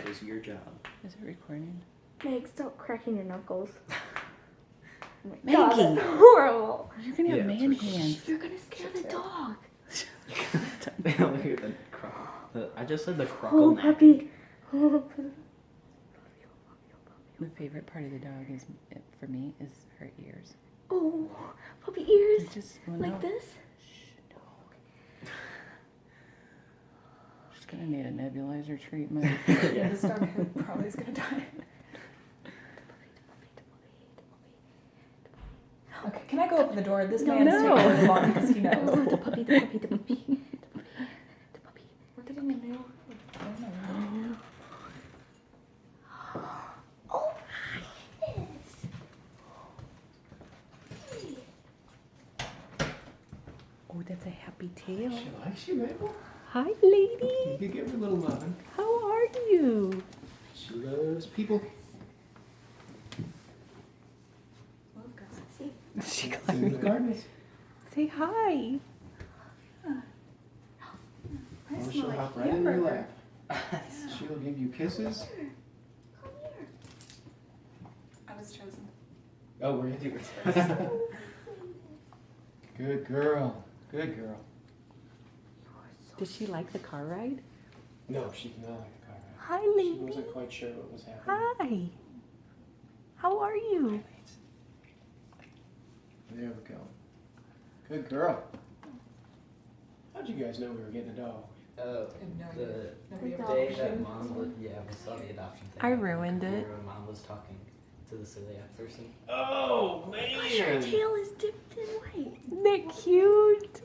That is your job. Is it recording? Meg, stop cracking your knuckles. Oh my Maggie! God, that's horrible. You're gonna have Yeah, man it's hands. You're gonna scare the dog. Look at the I just said the croc. Oh, puppy. Oh, The favorite part of the dog is, for me, is her ears. oh, puppy ears. It's just well, Like no. this? Shh, no. She's gonna need a nebulizer treatment. Yeah, this dog probably is gonna die. Okay, can I go open the door? This No, man's no. taking really long because he knows. Oh, the puppy, the puppy, the puppy. The puppy. We're getting a new. Oh, yes. Oh, that's a happy tail. She likes you, Mabel. Hi, lady. You could give her a little loving. How are you? She loves people. See? She It's in the gardens. Say hi. Oh, she'll hop right in your lap. She'll give you kisses. Come here. I was chosen. Oh, we're gonna do it. Good girl. Good girl. Did she like the car ride? No, she did not like the car ride. Hi, She lady. wasn't quite sure what was happening. Hi. How are you? There we go. Good girl. How'd you guys know we were getting a dog? I have no idea. Nobody The ever Day told that me. mom was, yeah, we saw the adoption thing. I ruined it. Remember when mom was talking to the celiac person? Oh, Gosh, her tail is dipped in white. Isn't that cute?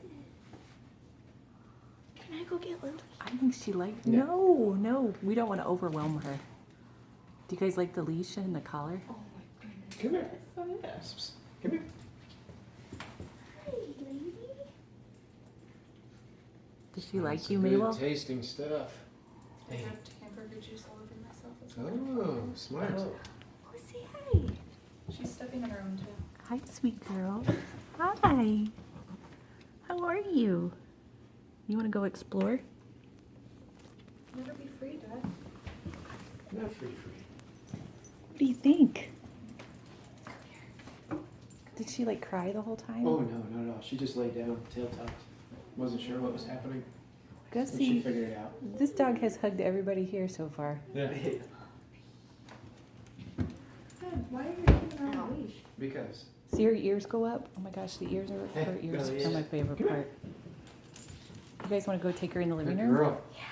Can I go get Lily? I think she liked. No. No, we don't want to overwhelm her. Do you guys like the leash and the collar? Oh my goodness. Come here. Oh, yes. Come here. Hi, lady. Does she like Some you, good Mabel? tasting stuff. I have hamburger juice all over myself. It's wonderful. Oh, smart. Oh, say hi. She's stepping on her own too. Hi, sweet girl. Hi. How are you? You want to go explore? Never be free, Dad. Not free. What do you think? Did she like cry the whole time? Oh, no, not at all. She just laid down, tail tucked. Wasn't sure what was happening. Go But she see. figured it out. This dog has hugged everybody here so far. Yeah. Dad, why are you keeping her on a leash? Because. See her ears go up? Oh my gosh, the ears are her ears Oh, are yeah. my favorite Come here. part. You guys want to go take her in the living Good room? girl. Yeah.